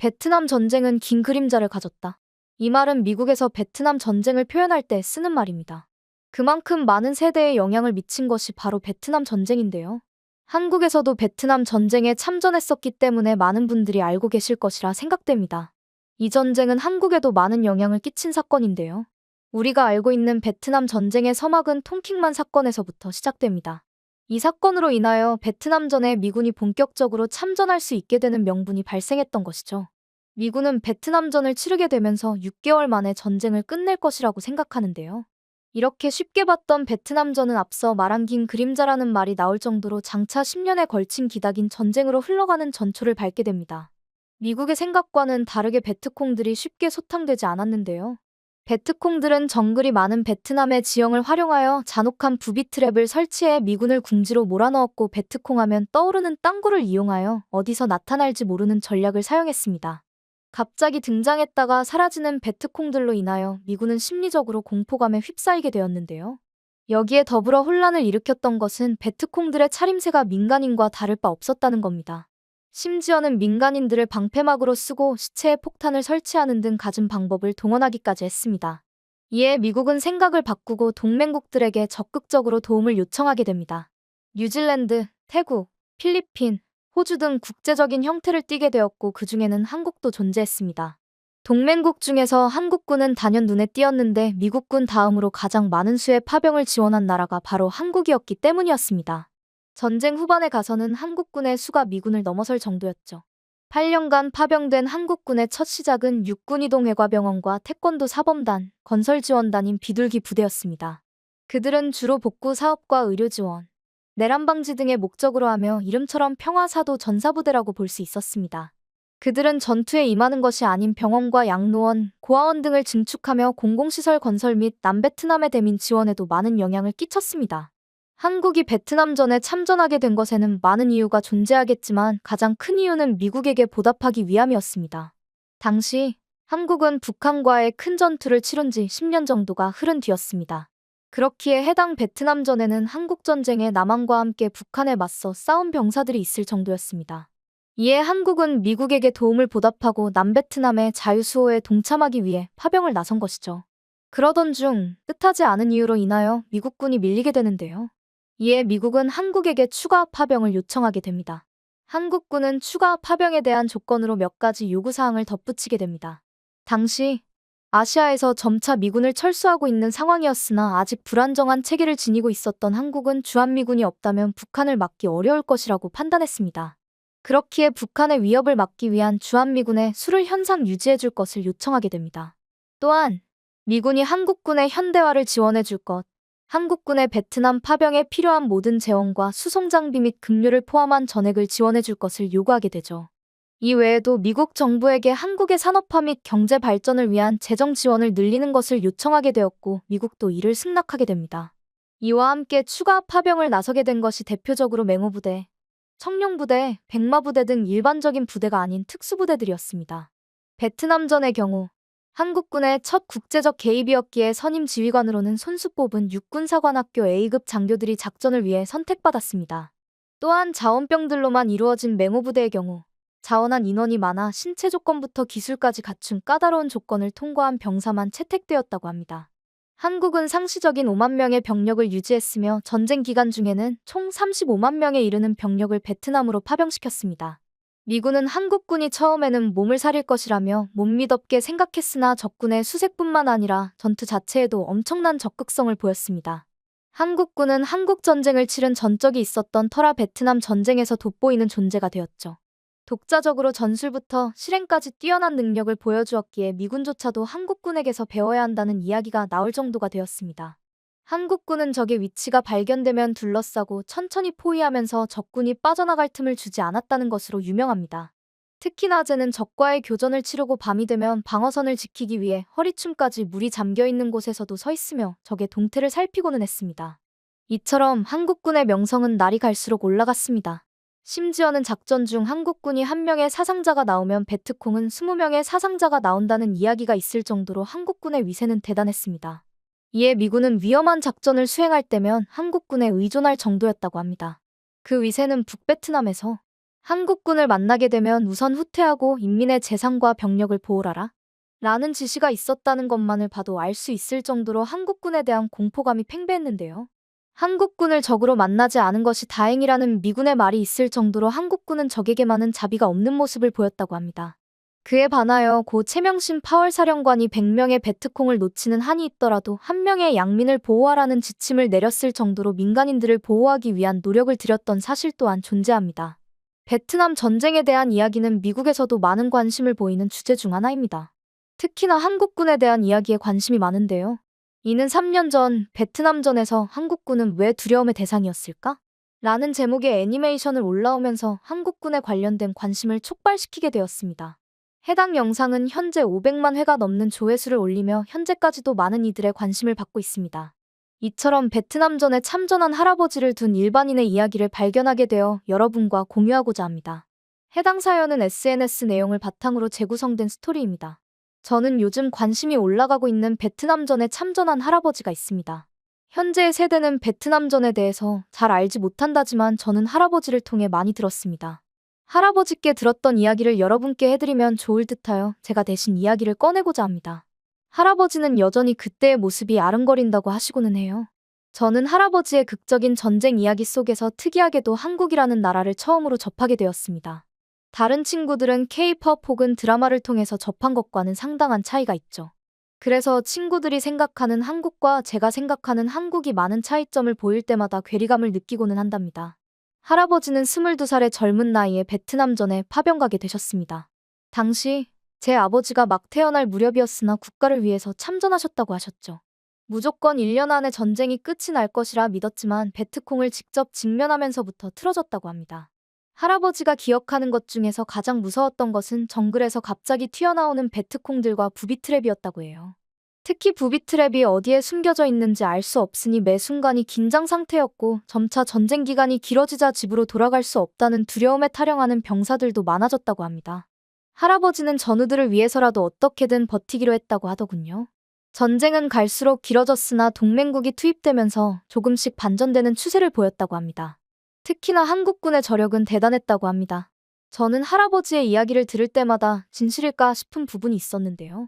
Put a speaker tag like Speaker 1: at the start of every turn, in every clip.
Speaker 1: 베트남 전쟁은 긴 그림자를 가졌다. 이 말은 미국에서 베트남 전쟁을 표현할 때 쓰는 말입니다. 그만큼 많은 세대에 영향을 미친 것이 바로 베트남 전쟁인데요. 한국에서도 베트남 전쟁에 참전했었기 때문에 많은 분들이 알고 계실 것이라 생각됩니다. 이 전쟁은 한국에도 많은 영향을 끼친 사건인데요. 우리가 알고 있는 베트남 전쟁의 서막은 통킹만 사건에서부터 시작됩니다. 이 사건으로 인하여 베트남전에 미군이 본격적으로 참전할 수 있게 되는 명분이 발생했던 것이죠. 미군은 베트남전을 치르게 되면서 6개월 만에 전쟁을 끝낼 것이라고 생각하는데요. 이렇게 쉽게 봤던 베트남전은 앞서 말한 긴 그림자라는 말이 나올 정도로 장차 10년에 걸친 기나긴 전쟁으로 흘러가는 전초를 밟게 됩니다. 미국의 생각과는 다르게 베트콩들이 쉽게 소탕되지 않았는데요. 베트콩들은 정글이 많은 베트남의 지형을 활용하여 잔혹한 부비 트랩을 설치해 미군을 궁지로 몰아넣었고, 베트콩 하면 떠오르는 땅굴을 이용하여 어디서 나타날지 모르는 전략을 사용했습니다. 갑자기 등장했다가 사라지는 베트콩들로 인하여 미군은 심리적으로 공포감에 휩싸이게 되었는데요. 여기에 더불어 혼란을 일으켰던 것은 베트콩들의 차림새가 민간인과 다를 바 없었다는 겁니다. 심지어는 민간인들을 방패막으로 쓰고 시체에 폭탄을 설치하는 등 갖은 방법을 동원하기까지 했습니다. 이에 미국은 생각을 바꾸고 동맹국들에게 적극적으로 도움을 요청하게 됩니다. 뉴질랜드, 태국, 필리핀, 호주 등 국제적인 형태를 띠게 되었고, 그 중에는 한국도 존재했습니다. 동맹국 중에서 한국군은 단연 눈에 띄었는데 미국군 다음으로 가장 많은 수의 파병을 지원한 나라가 바로 한국이었기 때문이었습니다. 전쟁 후반에 가서는 한국군의 수가 미군을 넘어설 정도였죠. 8년간 파병된 한국군의 첫 시작은 육군이동해과병원과 태권도 사범단, 건설지원단인 비둘기 부대였습니다. 그들은 주로 복구 사업과 의료지원, 내란방지 등의 목적으로 하며 이름처럼 평화사도 전사부대라고 볼 수 있었습니다. 그들은 전투에 임하는 것이 아닌 병원과 양로원, 고아원 등을 증축하며 공공시설 건설 및 남베트남의 대민 지원에도 많은 영향을 끼쳤습니다. 한국이 베트남전에 참전하게 된 것에는 많은 이유가 존재하겠지만 가장 큰 이유는 미국에게 보답하기 위함이었습니다. 당시 한국은 북한과의 큰 전투를 치른 지 10년 정도가 흐른 뒤였습니다. 그렇기에 해당 베트남전에는 한국전쟁에 남한과 함께 북한에 맞서 싸운 병사들이 있을 정도였습니다. 이에 한국은 미국에게 도움을 보답하고 남베트남의 자유수호에 동참하기 위해 파병을 나선 것이죠. 그러던 중 뜻하지 않은 이유로 인하여 미국군이 밀리게 되는데요. 이에 미국은 한국에게 추가 파병을 요청하게 됩니다. 한국군은 추가 파병에 대한 조건으로 몇 가지 요구사항을 덧붙이게 됩니다. 당시 아시아에서 점차 미군을 철수하고 있는 상황이었으나 아직 불안정한 체계를 지니고 있었던 한국은 주한미군이 없다면 북한을 막기 어려울 것이라고 판단했습니다. 그렇기에 북한의 위협을 막기 위한 주한미군의 수를 현상 유지해줄 것을 요청하게 됩니다. 또한 미군이 한국군의 현대화를 지원해줄 것, 한국군의 베트남 파병에 필요한 모든 재원과 수송장비 및 급료를 포함한 전액을 지원해줄 것을 요구하게 되죠. 이 외에도 미국 정부에게 한국의 산업화 및 경제 발전을 위한 재정 지원을 늘리는 것을 요청하게 되었고, 미국도 이를 승낙하게 됩니다. 이와 함께 추가 파병을 나서게 된 것이 대표적으로 맹호부대, 청룡부대, 백마부대 등 일반적인 부대가 아닌 특수부대들이었습니다. 베트남전의 경우 한국군의 첫 국제적 개입이었기에 선임 지휘관으로는 손수 뽑은 육군사관학교 A급 장교들이 작전을 위해 선택받았습니다. 또한 자원병들로만 이루어진 맹호부대의 경우 자원한 인원이 많아 신체 조건부터 기술까지 갖춘 까다로운 조건을 통과한 병사만 채택되었다고 합니다. 한국은 상시적인 5만 명의 병력을 유지했으며 전쟁 기간 중에는 총 35만 명에 이르는 병력을 베트남으로 파병시켰습니다. 미군은 한국군이 처음에는 몸을 사릴 것이라며 못 믿었게 생각했으나 적군의 수색뿐만 아니라 전투 자체에도 엄청난 적극성을 보였습니다. 한국군은 한국전쟁을 치른 전적이 있었던 터라 베트남 전쟁에서 돋보이는 존재가 되었죠. 독자적으로 전술부터 실행까지 뛰어난 능력을 보여주었기에 미군조차도 한국군에게서 배워야 한다는 이야기가 나올 정도가 되었습니다. 한국군은 적의 위치가 발견되면 둘러싸고 천천히 포위하면서 적군이 빠져나갈 틈을 주지 않았다는 것으로 유명합니다. 특히 낮에는 적과의 교전을 치르고 밤이 되면 방어선을 지키기 위해 허리춤까지 물이 잠겨있는 곳에서도 서 있으며 적의 동태를 살피고는 했습니다. 이처럼 한국군의 명성은 날이 갈수록 올라갔습니다. 심지어는 작전 중 한국군이 1명의 사상자가 나오면 베트콩은 20명의 사상자가 나온다는 이야기가 있을 정도로 한국군의 위세는 대단했습니다. 이에 미군은 위험한 작전을 수행할 때면 한국군에 의존할 정도였다고 합니다. 그 위세는 북베트남에서 한국군을 만나게 되면 우선 후퇴하고 인민의 재산과 병력을 보호하라. 라는 지시가 있었다는 것만을 봐도 알 수 있을 정도로 한국군에 대한 공포감이 팽배했는데요. 한국군을 적으로 만나지 않은 것이 다행이라는 미군의 말이 있을 정도로 한국군은 적에게만은 자비가 없는 모습을 보였다고 합니다. 그에 반하여 고 최명신 파월사령관이 100명의 베트콩을 놓치는 한이 있더라도 1명의 양민을 보호하라는 지침을 내렸을 정도로 민간인들을 보호하기 위한 노력을 들였던 사실 또한 존재합니다. 베트남 전쟁에 대한 이야기는 미국에서도 많은 관심을 보이는 주제 중 하나입니다. 특히나 한국군에 대한 이야기에 관심이 많은데요. 이는 3년 전 베트남전에서 한국군은 왜 두려움의 대상이었을까? 라는 제목의 애니메이션을 올라오면서 한국군에 관련된 관심을 촉발시키게 되었습니다. 해당 영상은 현재 500만 회가 넘는 조회수를 올리며 현재까지도 많은 이들의 관심을 받고 있습니다. 이처럼 베트남전에 참전한 할아버지를 둔 일반인의 이야기를 발견하게 되어 여러분과 공유하고자 합니다. 해당 사연은 SNS 내용을 바탕으로 재구성된 스토리입니다. 저는 요즘 관심이 올라가고 있는 베트남전에 참전한 할아버지가 있습니다. 현재의 세대는 베트남전에 대해서 잘 알지 못한다지만 저는 할아버지를 통해 많이 들었습니다. 할아버지께 들었던 이야기를 여러분께 해드리면 좋을 듯하여 제가 대신 이야기를 꺼내고자 합니다. 할아버지는 여전히 그때의 모습이 아른거린다고 하시고는 해요. 저는 할아버지의 극적인 전쟁 이야기 속에서 특이하게도 한국이라는 나라를 처음으로 접하게 되었습니다. 다른 친구들은 K-pop 혹은 드라마를 통해서 접한 것과는 상당한 차이가 있죠. 그래서 친구들이 생각하는 한국과 제가 생각하는 한국이 많은 차이점을 보일 때마다 괴리감을 느끼고는 한답니다. 할아버지는 22살의 젊은 나이에 베트남전에 파병가게 되셨습니다. 당시 제 아버지가 막 태어날 무렵이었으나 국가를 위해서 참전하셨다고 하셨죠. 무조건 1년 안에 전쟁이 끝이 날 것이라 믿었지만 베트콩을 직접 직면하면서부터 틀어졌다고 합니다. 할아버지가 기억하는 것 중에서 가장 무서웠던 것은 정글에서 갑자기 튀어나오는 베트콩들과 부비트랩이었다고 해요. 특히 부비트랩이 어디에 숨겨져 있는지 알 수 없으니 매 순간이 긴장 상태였고 점차 전쟁 기간이 길어지자 집으로 돌아갈 수 없다는 두려움에 탈영하는 병사들도 많아졌다고 합니다. 할아버지는 전우들을 위해서라도 어떻게든 버티기로 했다고 하더군요. 전쟁은 갈수록 길어졌으나 동맹국이 투입되면서 조금씩 반전되는 추세를 보였다고 합니다. 특히나 한국군의 저력은 대단했다고 합니다. 저는 할아버지의 이야기를 들을 때마다 진실일까 싶은 부분이 있었는데요.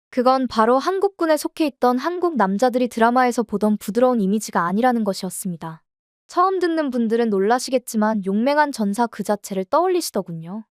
Speaker 1: 그건 바로 한국군에 속해 있던 한국 남자들이 드라마에서 보던 부드러운 이미지가 아니라는 것이었습니다. 처음 듣는 분들은 놀라시겠지만 용맹한 전사 그 자체를 떠올리시더군요.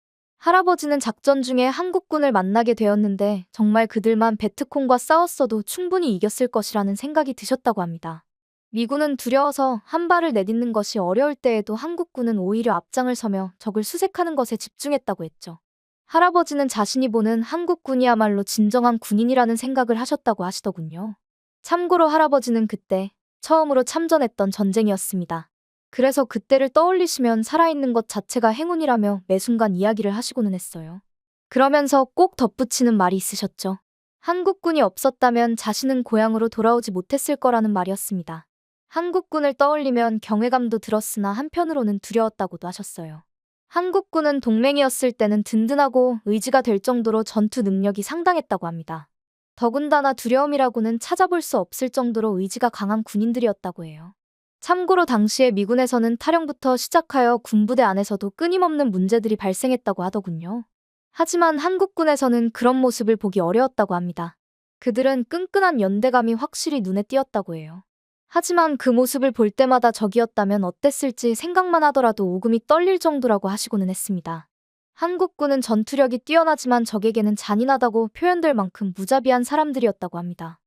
Speaker 1: 할아버지는 작전 중에 한국군을 만나게 되었는데 정말 그들만 베트콩과 싸웠어도 충분히 이겼을 것이라는 생각이 드셨다고 합니다. 미군은 두려워서 한 발을 내딛는 것이 어려울 때에도 한국군은 오히려 앞장을 서며 적을 수색하는 것에 집중했다고 했죠. 할아버지는 자신이 보는 한국군이야말로 진정한 군인이라는 생각을 하셨다고 하시더군요. 참고로 할아버지는 그때 처음으로 참전했던 전쟁이었습니다. 그래서 그때를 떠올리시면 살아있는 것 자체가 행운이라며 매 순간 이야기를 하시고는 했어요. 그러면서 꼭 덧붙이는 말이 있으셨죠. 한국군이 없었다면 자신은 고향으로 돌아오지 못했을 거라는 말이었습니다. 한국군을 떠올리면 경외감도 들었으나 한편으로는 두려웠다고도 하셨어요. 한국군은 동맹이었을 때는 든든하고 의지가 될 정도로 전투 능력이 상당했다고 합니다. 더군다나 두려움이라고는 찾아볼 수 없을 정도로 의지가 강한 군인들이었다고 해요. 참고로 당시에 미군에서는 탈영부터 시작하여 군부대 안에서도 끊임없는 문제들이 발생했다고 하더군요. 하지만 한국군에서는 그런 모습을 보기 어려웠다고 합니다. 그들은 끈끈한 연대감이 확실히 눈에 띄었다고 해요. 하지만 그 모습을 볼 때마다 적이었다면 어땠을지 생각만 하더라도 오금이 떨릴 정도라고 하시고는 했습니다. 한국군은 전투력이 뛰어나지만 적에게는 잔인하다고 표현될 만큼 무자비한 사람들이었다고 합니다.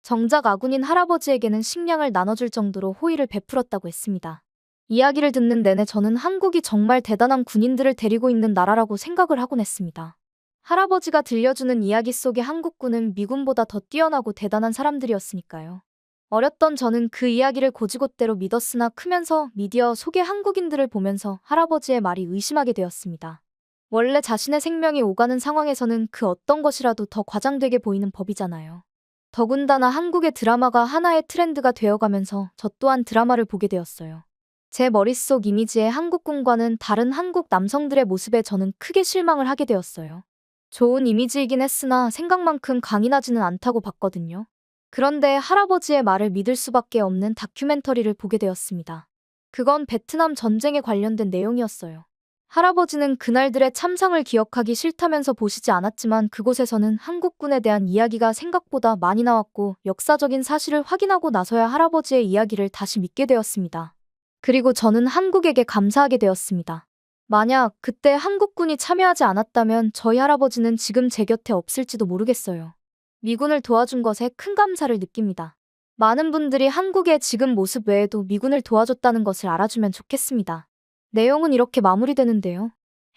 Speaker 1: 정작 아군인 할아버지에게는 식량을 나눠줄 정도로 호의를 베풀었다고 했습니다. 이야기를 듣는 내내 저는 한국이 정말 대단한 군인들을 데리고 있는 나라라고 생각을 하곤 했습니다. 할아버지가 들려주는 이야기 속의 한국군은 미군보다 더 뛰어나고 대단한 사람들이었으니까요. 어렸던 저는 그 이야기를 고지곳대로 믿었으나 크면서 미디어 속의 한국인들을 보면서 할아버지의 말이 의심하게 되었습니다. 원래 자신의 생명이 오가는 상황에서는 그 어떤 것이라도 더 과장되게 보이는 법이잖아요. 더군다나 한국의 드라마가 하나의 트렌드가 되어가면서 저 또한 드라마를 보게 되었어요. 제 머릿속 이미지의 한국군과는 다른 한국 남성들의 모습에 저는 크게 실망을 하게 되었어요. 좋은 이미지이긴 했으나 생각만큼 강인하지는 않다고 봤거든요. 그런데 할아버지의 말을 믿을 수밖에 없는 다큐멘터리를 보게 되었습니다. 그건 베트남 전쟁에 관련된 내용이었어요. 할아버지는 그날들의 참상을 기억하기 싫다면서 보시지 않았지만 그곳에서는 한국군에 대한 이야기가 생각보다 많이 나왔고 역사적인 사실을 확인하고 나서야 할아버지의 이야기를 다시 믿게 되었습니다. 그리고 저는 한국에게 감사하게 되었습니다. 만약 그때 한국군이 참여하지 않았다면 저희 할아버지는 지금 제 곁에 없을지도 모르겠어요. 미군을 도와준 것에 큰 감사를 느낍니다. 많은 분들이 한국의 지금 모습 외에도 미군을 도와줬다는 것을 알아주면 좋겠습니다. 내용은 이렇게 마무리되는데요.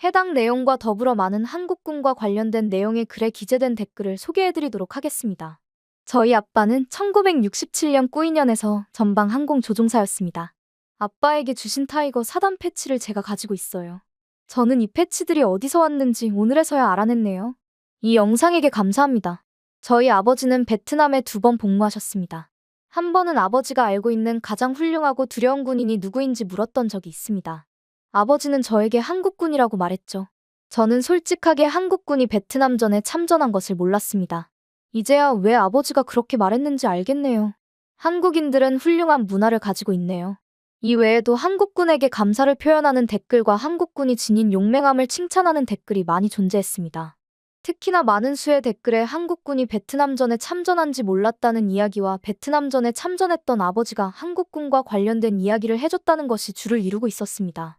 Speaker 1: 해당 내용과 더불어 많은 한국군과 관련된 내용의 글에 기재된 댓글을 소개해드리도록 하겠습니다. 저희 아빠는 1967년 꾸인현에서 전방 항공 조종사였습니다. 아빠에게 주신 타이거 4단 패치를 제가 가지고 있어요. 저는 이 패치들이 어디서 왔는지 오늘에서야 알아냈네요. 이 영상에게 감사합니다. 저희 아버지는 베트남에 2번 복무하셨습니다. 한 번은 아버지가 알고 있는 가장 훌륭하고 두려운 군인이 누구인지 물었던 적이 있습니다. 아버지는 저에게 한국군이라고 말했죠. 저는 솔직하게 한국군이 베트남전에 참전한 것을 몰랐습니다. 이제야 왜 아버지가 그렇게 말했는지 알겠네요. 한국인들은 훌륭한 문화를 가지고 있네요. 이 외에도 한국군에게 감사를 표현하는 댓글과 한국군이 지닌 용맹함을 칭찬하는 댓글이 많이 존재했습니다. 특히나 많은 수의 댓글에 한국군이 베트남전에 참전한지 몰랐다는 이야기와 베트남전에 참전했던 아버지가 한국군과 관련된 이야기를 해줬다는 것이 주를 이루고 있었습니다.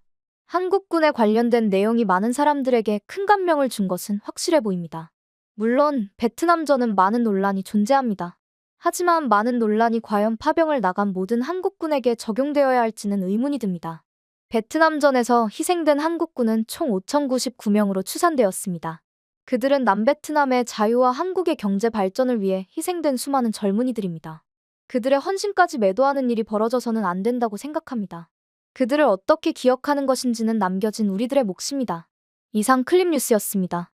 Speaker 1: 한국군에 관련된 내용이 많은 사람들에게 큰 감명을 준 것은 확실해 보입니다. 물론 베트남전은 많은 논란이 존재합니다. 하지만 많은 논란이 과연 파병을 나간 모든 한국군에게 적용되어야 할지는 의문이 듭니다. 베트남전에서 희생된 한국군은 총 5,099명으로 추산되었습니다. 그들은 남베트남의 자유와 한국의 경제 발전을 위해 희생된 수많은 젊은이들입니다. 그들의 헌신까지 매도하는 일이 벌어져서는 안 된다고 생각합니다. 그들을 어떻게 기억하는 것인지는 남겨진 우리들의 몫입니다. 이상 클립뉴스였습니다.